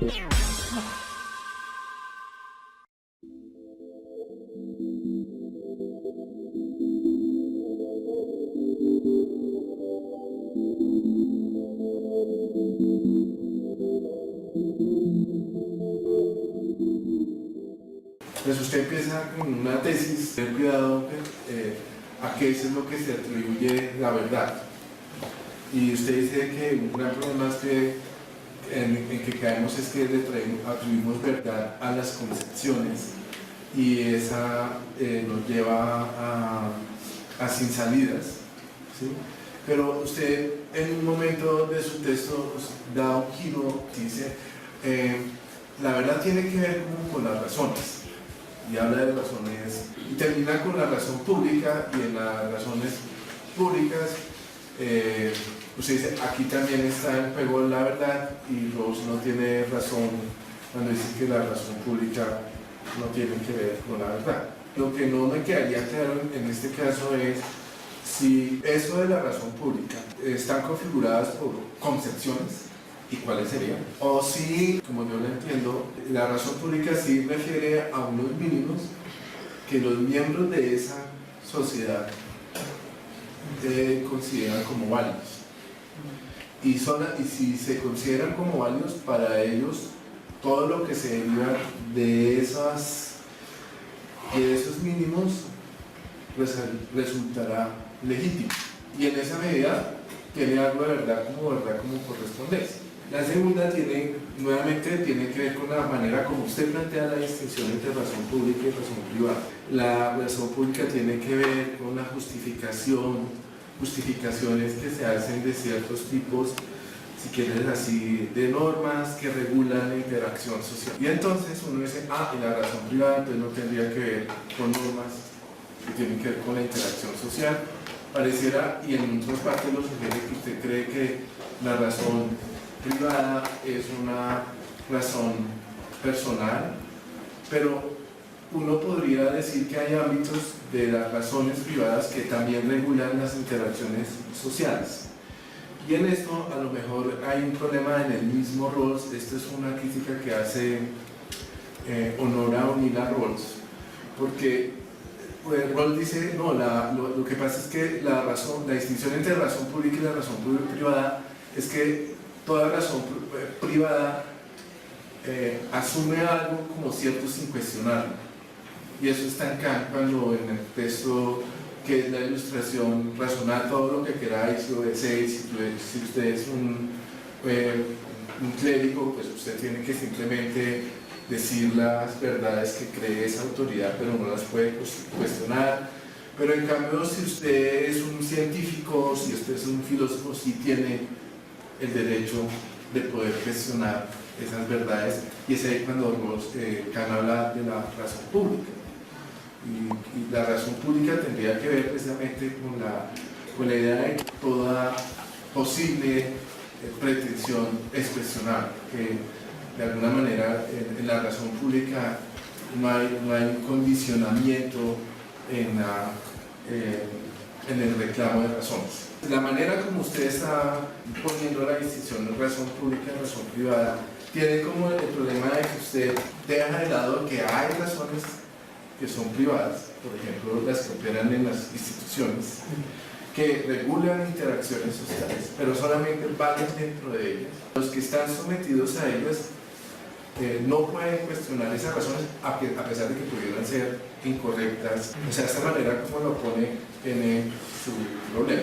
Pues usted empieza con una tesis, ten cuidado a qué es lo que se atribuye la verdad. Y usted dice que un gran problema es que, en que caemos es que le atribuimos verdad a las concepciones y esa nos lleva a sin salidas, ¿sí? Pero usted en un momento de su texto da un giro y dice la verdad tiene que ver con las razones. Y habla de razones, y termina con la razón pública, y en las razones públicas, usted dice, aquí también está en juego la verdad, y Rawls no tiene razón cuando dice que la razón pública no tiene que ver con la verdad. Lo que no me quedaría claro en este caso es si eso de la razón pública están configuradas por concepciones, ¿y cuáles serían? O si, como yo lo entiendo, la razón pública sí refiere a unos mínimos que los miembros de esa sociedad consideran como válidos. Y si se consideran como válidos, para ellos todo lo que se deriva de esos mínimos resultará legítimo. Y en esa medida tiene algo de verdad como correspondencia. La segunda nuevamente tiene que ver con la manera como usted plantea la distinción entre razón pública y razón privada. La razón pública tiene que ver con la justificaciones que se hacen de ciertos tipos, si quieres así, de normas que regulan la interacción social. Y entonces uno dice, y la razón privada entonces no tendría que ver con normas que tienen que ver con la interacción social. Pareciera, y en otras partes lo sugiere, que usted cree que la razón privada es una razón personal, pero uno podría decir que hay ámbitos de las razones privadas que también regulan las interacciones sociales. Y en esto a lo mejor hay un problema en el mismo Rawls. Esto es una crítica que hace honor a O'Neill a Rawls, porque Rawls dice, no, lo que pasa es que la distinción entre razón pública y la razón privada es que toda razón privada asume algo como cierto sin cuestionarlo. Y eso está en Kant cuando en el texto que es la ilustración, razonad todo lo que queráis y obedecéis. Si usted es un clérigo, pues usted tiene que simplemente decir las verdades que cree esa autoridad, pero no las puede cuestionar. Pero en cambio, si usted es un científico, si usted es un filósofo, sí tiene el derecho de poder cuestionar esas verdades, y es ahí cuando Kant habla de la razón pública. Y la razón pública tendría que ver precisamente con la idea de que toda posible pretensión es cuestionable, que de alguna manera en la razón pública no hay un condicionamiento en el reclamo de razones. La manera como usted está poniendo la distinción de razón pública y razón privada tiene como el problema de que usted deja de lado que hay razones que son privadas, por ejemplo las que operan en las instituciones, que regulan interacciones sociales, pero solamente valen dentro de ellas. Los que están sometidos a ellas no pueden cuestionar esas razones a pesar de que pudieran ser incorrectas. O sea, de esta manera como lo pone tiene su problema.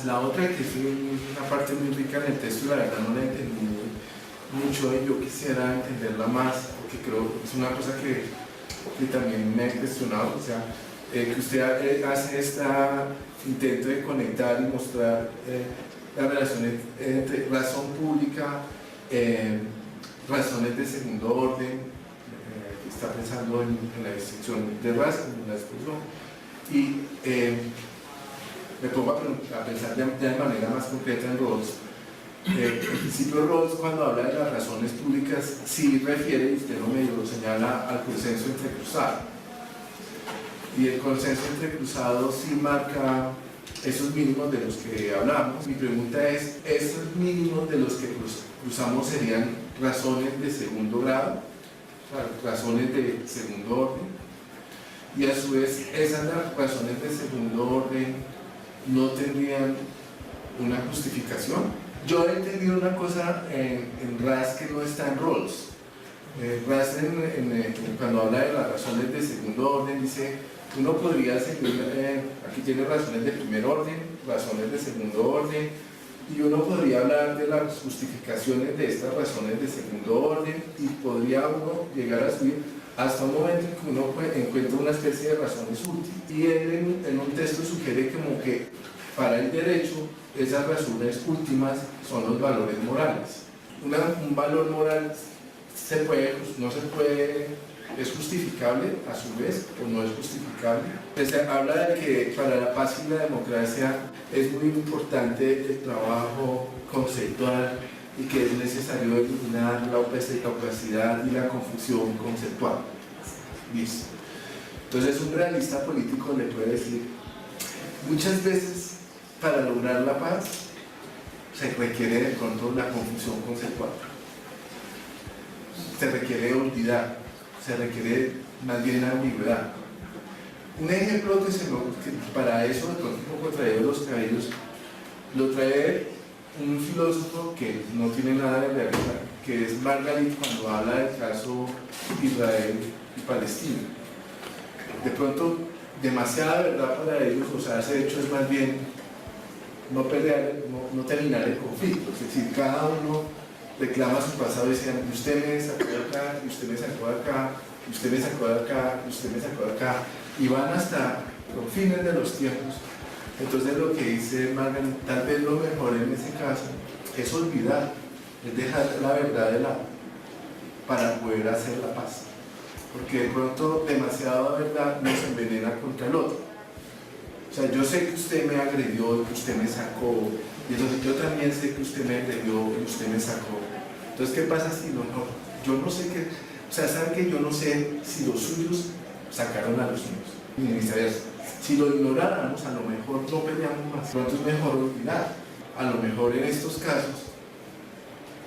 La otra, que es una parte muy rica en el texto, la verdad no la entendí mucho y yo quisiera entenderla más, porque creo que es una cosa que también me he cuestionado. O sea, que usted hace este intento de conectar y mostrar la relación entre razón pública, razones de segundo orden, está pensando en la distinción de raza, en la exclusión, y me pongo a pensar de manera más concreta en Rawls. En principio Rawls, cuando habla de las razones públicas, sí refiere, y usted lo señala, al consenso entrecruzado. Y el consenso entrecruzado sí marca esos mínimos de los que hablamos. Mi pregunta es, ¿esos mínimos de los que cruzamos serían razones de segundo grado? O sea, razones de segundo orden. Y a su vez, esas razones de segundo orden no tendrían una justificación. Yo he entendido una cosa en RAS que no está en Rawls. RAS cuando habla de las razones de segundo orden dice, uno podría seguir, aquí tiene razones de primer orden, razones de segundo orden, y uno podría hablar de las justificaciones de estas razones de segundo orden y podría uno llegar a subir hasta un momento en que uno encuentra una especie de razones útiles. Y él en un texto sugiere como que para el derecho esas razones últimas son los valores morales. Un valor moral no se puede, es justificable a su vez o no es justificable. Se habla de que para la paz y la democracia es muy importante el trabajo conceptual y que es necesario eliminar la opacidad y la confusión conceptual. Listo. Entonces un realista político le puede decir, muchas veces para lograr la paz se requiere de pronto la confusión conceptual, se requiere olvidar, se requiere más bien ambigüedad. Un ejemplo que para eso, de pronto un poco traído de los cabellos, lo trae un filósofo que no tiene nada de realidad, que es Margalit, cuando habla del caso Israel y Palestina. De pronto, demasiada verdad para ellos, o sea, ese hecho es más bien no pelear, no terminar el conflicto, es decir, cada uno reclama su pasado y decían, usted me sacó de acá, y usted me sacó de acá, y usted me sacó de acá, y usted me sacó de acá, y van hasta los fines de los tiempos. Entonces lo que dice Margaret, tal vez lo mejor en ese caso es olvidar, es dejar la verdad de lado para poder hacer la paz. Porque de pronto demasiada verdad nos envenena contra el otro. O sea, yo sé que usted me agredió y que usted me sacó, y entonces yo también sé que usted me agredió y usted me sacó. Entonces, ¿qué pasa si no? Yo no sé qué, o sea, ¿saben que yo no sé si los suyos sacaron a los suyos? Y viceversa. Si lo ignoráramos, a lo mejor no peleamos más. Pronto es mejor olvidar. A lo mejor en estos casos,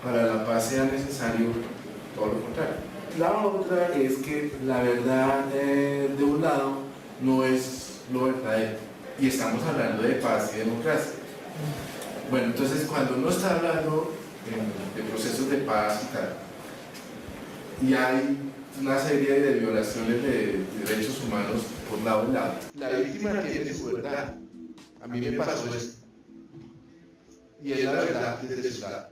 para la paz sea necesario todo lo contrario. La otra es que la verdad de un lado no es lo verdadero. Y estamos hablando de paz y democracia. Bueno, entonces cuando uno está hablando de procesos de paz y tal, y hay una serie de violaciones de derechos humanos por lado y lado, la víctima tiene su verdad. A mí me pasó eso. Y es la verdad desde su lado.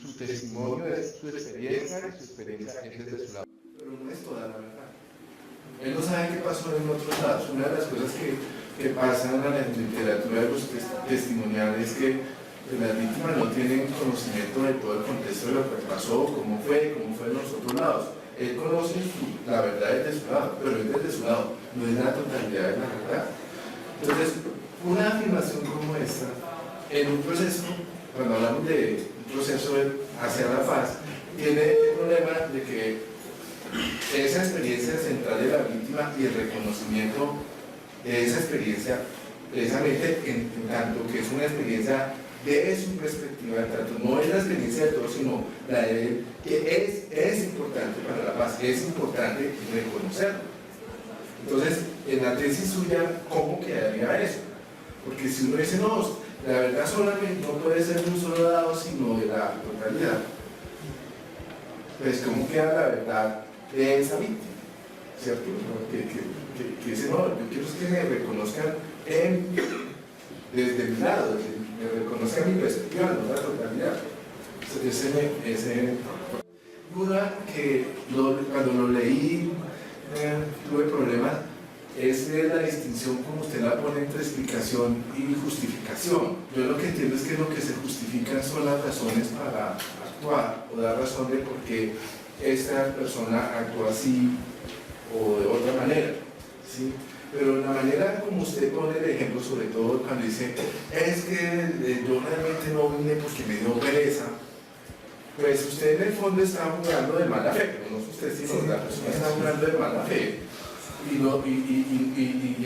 Su testimonio es su experiencia y su experiencia es desde su lado. Pero no es toda la verdad. Él no sabe qué pasó en otros lados. Una de las cosas que pasan en la literatura de los testimoniales es que las víctimas no tienen conocimiento de todo el contexto de lo que pasó, cómo fue en los otros lados. Él conoce la verdad desde su lado, pero es desde su lado, no es la totalidad de la verdad. Entonces, una afirmación como esta, en un proceso, cuando hablamos de un proceso hacia la paz, tiene el problema de que esa experiencia central de la víctima y el reconocimiento de esa experiencia, precisamente en tanto que es una experiencia de su perspectiva, tanto no es la experiencia de todos, sino la de él, que es importante para la paz, es importante reconocerlo. Entonces, en la tesis suya, ¿cómo quedaría eso? Porque si uno dice, no, la verdad solamente no puede ser de un solo lado, sino de la totalidad, pues ¿cómo queda la verdad de esa víctima? ¿Cierto? Que dice, no, yo quiero que me reconozcan desde mi lado, me reconozcan mi perspectiva, no la totalidad. Duda que cuando lo leí tuve problemas, es la distinción como usted la pone entre explicación y justificación. Yo lo que entiendo es que lo que se justifican son las razones para actuar o dar razón de por qué esta persona actuó así o de otra manera, ¿sí? Pero la manera como usted pone el ejemplo, sobre todo cuando dice, es que yo realmente no vine porque me dio pereza, pues usted en el fondo está jugando de mala fe, pero no es usted sino la persona está jugando de mala fe. Y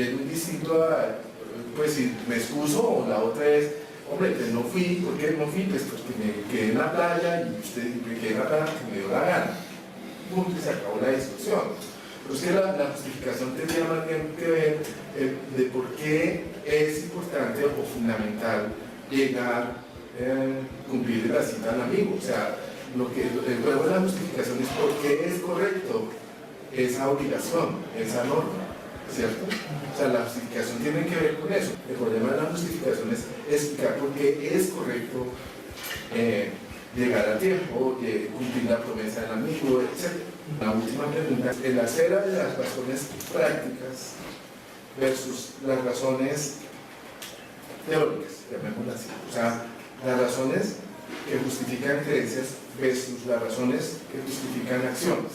es muy distinto a pues si me excuso, o la otra es, hombre, pues no fui, ¿por qué no fui? Pues porque me quedé en la playa y usted me quedé en la playa que me dio la gana. Punto, y se acabó la discusión. Pero es que la justificación tendría más bien que ver de por qué es importante o fundamental llegar, cumplir la cita al amigo. O sea, el juego de la justificación es por qué es correcto esa obligación, esa norma, ¿cierto? O sea, la justificación tiene que ver con eso. El problema de la justificación es explicar por qué es correcto llegar a tiempo, cumplir la promesa del amigo, etc. La última pregunta, en la esfera de las razones prácticas versus las razones teóricas, llamémoslas así. O sea, las razones que justifican creencias versus las razones que justifican acciones.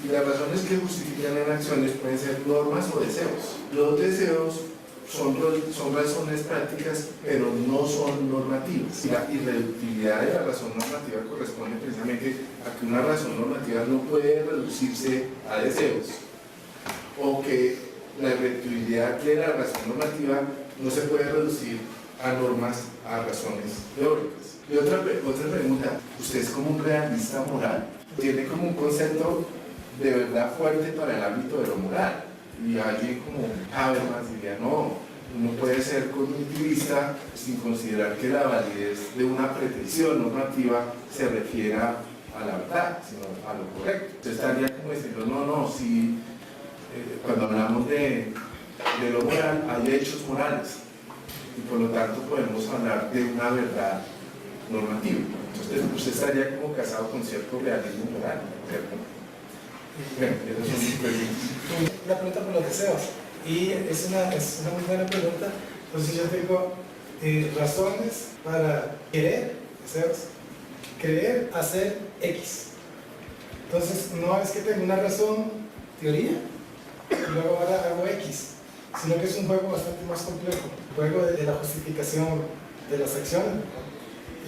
Y las razones que justifican en acciones pueden ser normas o deseos. Los deseos son razones prácticas, pero no son normativas. Y la irreductibilidad de la razón normativa corresponde precisamente a que una razón normativa no puede reducirse a deseos, o que la irreductibilidad de la razón normativa no se puede reducir a normas, a razones teóricas. Y otra pregunta, ¿usted es como un realista moral? ¿Tiene como un concepto de verdad fuerte para el ámbito de lo moral? Y alguien como Habermas diría, no, uno puede ser cognitivista sin considerar que la validez de una pretensión normativa se refiera a la verdad, sino a lo correcto. Usted estaría como diciendo, no, si cuando hablamos de lo moral hay hechos morales y por lo tanto podemos hablar de una verdad normativa. Entonces usted estaría como casado con cierto realismo moral, ¿cierto? Bueno, esas son mis preguntas. Una pregunta por los deseos, y es una muy buena pregunta. Entonces yo tengo razones para querer, deseos, querer hacer X. Entonces no es que tenga una razón, teoría, y luego ahora hago X, sino que es un juego bastante más complejo, el juego de la justificación de las acciones,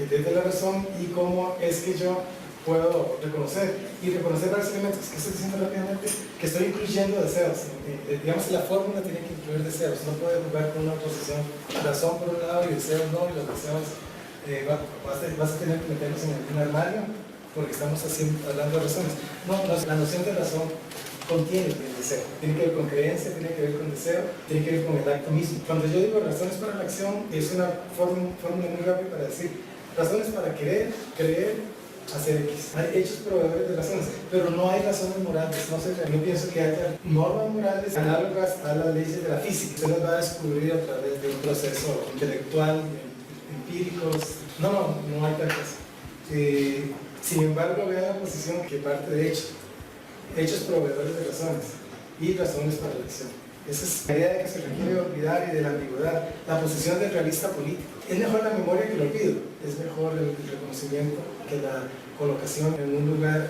desde la razón y cómo es que yo puedo reconocer varios elementos. Que estoy diciendo rápidamente que estoy incluyendo deseos. Digamos que la fórmula tiene que incluir deseos, no puede jugar con una posición razón por un lado y deseos no, y los deseos vas a tener que meterlos en un armario porque estamos hablando de razones. No, la noción de razón contiene el deseo, tiene que ver con creencia, tiene que ver con deseo, tiene que ver con el acto mismo. Cuando yo digo razones para la acción, es una fórmula muy rápida para decir razones para querer, creer, hacer X. Hay hechos proveedores de razones, pero no hay razones morales. No pienso que haya normas morales análogas a las leyes de la física. Se las va a descubrir a través de un proceso intelectual, empíricos. No hay tal cosa. Sin embargo, vean la posición que parte de hechos proveedores de razones y razones para la acción. Esa es la idea de que se requiere olvidar y de la ambigüedad. La posición del realista político. Es mejor la memoria que el olvido. Es mejor el reconocimiento que la colocación en un lugar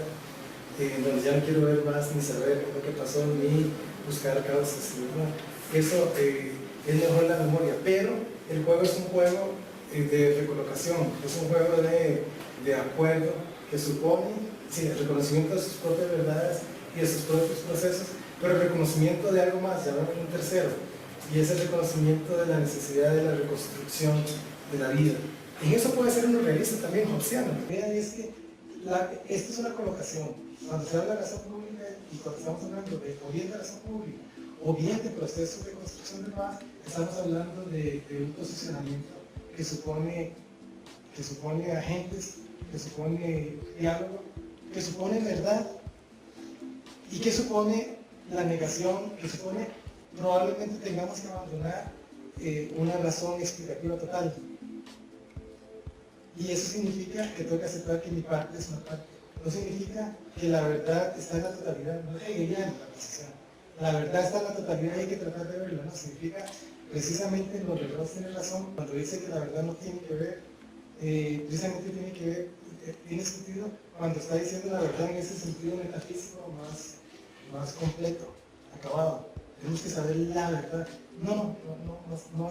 donde ya no quiero ver más ni saber lo que pasó ni buscar causas. ¿No? Eso es mejor la memoria. Pero el juego es un juego de recolocación. Es un juego de acuerdo que supone el reconocimiento de sus propias verdades y de sus propios procesos, pero el reconocimiento de algo más, llamémoslo un tercero, y es el reconocimiento de la necesidad de la reconstrucción de la vida. En eso puede ser uno realista también, hobbesiano. Vean, es que esto es una colocación. Cuando se habla de razón pública y cuando estamos hablando de o bien de razón pública o bien de procesos de construcción de paz, estamos hablando de un posicionamiento que supone agentes, que supone diálogo, que supone verdad y que supone la negación, que supone probablemente tengamos que abandonar una razón explicativa total. Y eso significa que tengo que aceptar que mi parte es una parte. No significa que la verdad está en la totalidad, no es hegeliana la posición. La verdad está en la totalidad y hay que tratar de verla, no significa precisamente los relojes tienen razón cuando dice que la verdad no tiene que ver, precisamente tiene sentido cuando está diciendo la verdad en ese sentido metafísico más completo, acabado. Tenemos que saber la verdad. No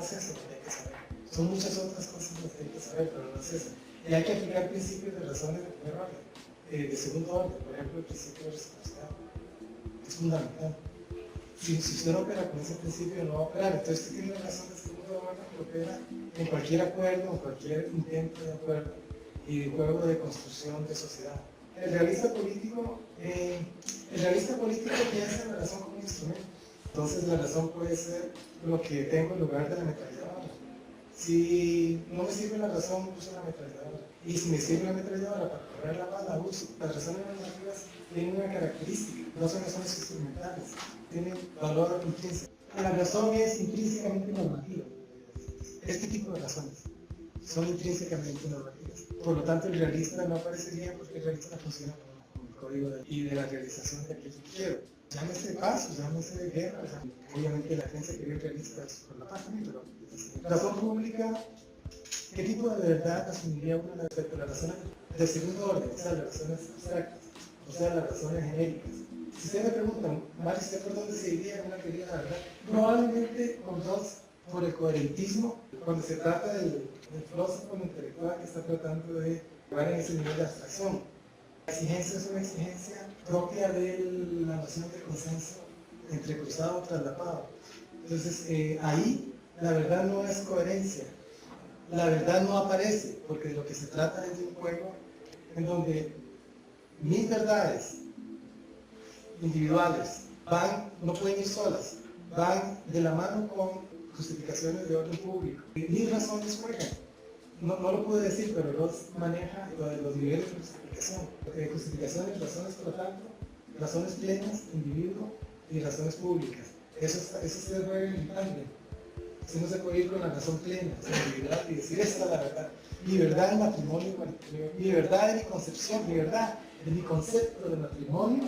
es eso lo que hay que saber. Son muchas otras cosas las que hay que saber, pero no es eso. Y hay que aplicar principios de razones de primer orden, de segundo orden, por ejemplo, el principio de reciprocidad. Es fundamental. Si usted no opera con ese principio, no va a operar. Entonces usted tiene razón de ser un gobierno que opera en cualquier acuerdo, en cualquier intento de acuerdo y de juego de construcción de sociedad. El realista político piensa en la razón como un instrumento. Entonces la razón puede ser lo que tengo en lugar de la ametralladora. Si no me sirve la razón, uso la ametralladora. Y si me sirve la ametralladora para correr la bala, uso. Las razones normativas tienen una característica, no son razones instrumentales, tienen valor intrínseco. La razón es intrínsecamente normativa. Este tipo de razones son intrínsecamente normativas. Por lo tanto, el realista no aparecería porque el realista funciona con el código y de la realización de aquello que quiero. Llámese paz, llámese guerra, obviamente la agencia que ve realista es por la paz también, pero razón pública, ¿qué tipo de verdad asumiría uno respecto a las razones de segundo orden, o sea, las razones abstractas, o sea, las razones genéricas? Si usted me pregunta, Mario, ¿usted por dónde se iría en una teoría de la verdad? Probablemente con dos, por el coherentismo, cuando se trata del filósofo intelectual que está tratando de llevar en ese nivel de abstracción. La exigencia es una exigencia propia de la noción de consenso entrecruzado, traslapado. Entonces, ahí la verdad no es coherencia, la verdad no aparece, porque de lo que se trata es de un juego en donde mis verdades individuales no pueden ir solas, van de la mano con justificaciones de orden público. Mis razones juegan. No lo pude decir, pero los maneja lo de los niveles de justificación. Justificaciones, razones, por lo tanto, razones plenas, individuo, y razones públicas. Eso ustedes juegan en tandem. Usted no se puede ir con la razón plena, sin individual, y decir, esta es la verdad. Mi verdad en matrimonio, mi verdad en mi concepción, mi verdad en mi concepto de matrimonio,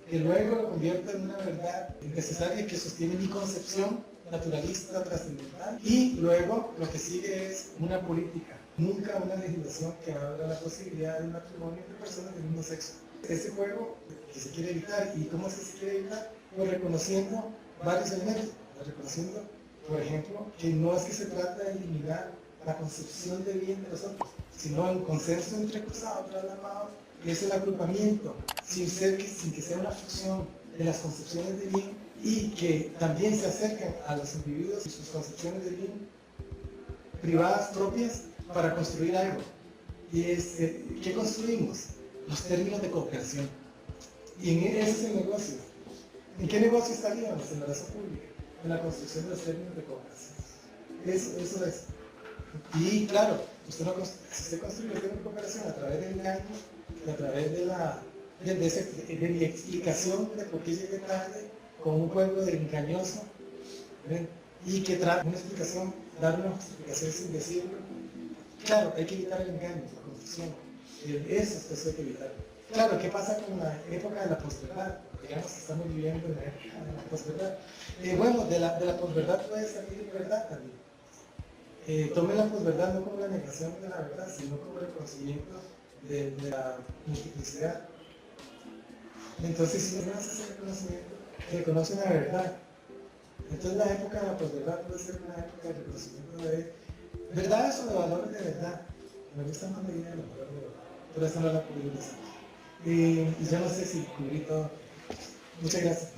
que luego lo convierta en una verdad necesaria que sostiene mi concepción naturalista, trascendental, y luego lo que sigue es una política, nunca una legislación que abra la posibilidad de un matrimonio entre personas del mismo sexo. Ese juego que se quiere evitar, ¿y cómo es que se quiere evitar? Pues reconociendo varios elementos, reconociendo, por ejemplo, que no es que se trata de eliminar la concepción de bien de los otros, sino el consenso entrecruzado, trasladado, es el agrupamiento, sin que sea una fusión de las concepciones de bien y que también se acercan a los individuos y sus concepciones de bien privadas propias para construir algo. Y es, ¿qué construimos? Los términos de cooperación. Y ese es el negocio. ¿En qué negocio estaríamos? En la razón pública, en la construcción de los términos de cooperación. Eso es. Y claro, si usted construye los términos de cooperación a través del engaño, a través de mi explicación de por qué llegué tarde, con un juego de engañoso, ¿ven? Y que trata una explicación, dar una justificación sin decirlo. Claro, hay que evitar el engaño, la confusión. Eso hay que evitar. Claro, ¿qué pasa con la época de la posverdad? Digamos que estamos viviendo en la época de la posverdad. Bueno, de la posverdad puede salir verdad también. Tome la posverdad no como la negación de la verdad, sino como el reconocimiento de la multiplicidad. Entonces, si uno hace ese reconocimiento, reconoce una verdad. Entonces, la época de la posverdad puede ser una época de reconocimiento de verdades o de valores de verdad. Me gusta más la idea de los valores de verdad, pero esa no la pude usar. Y yo no sé si cubrí todo. Muchas gracias.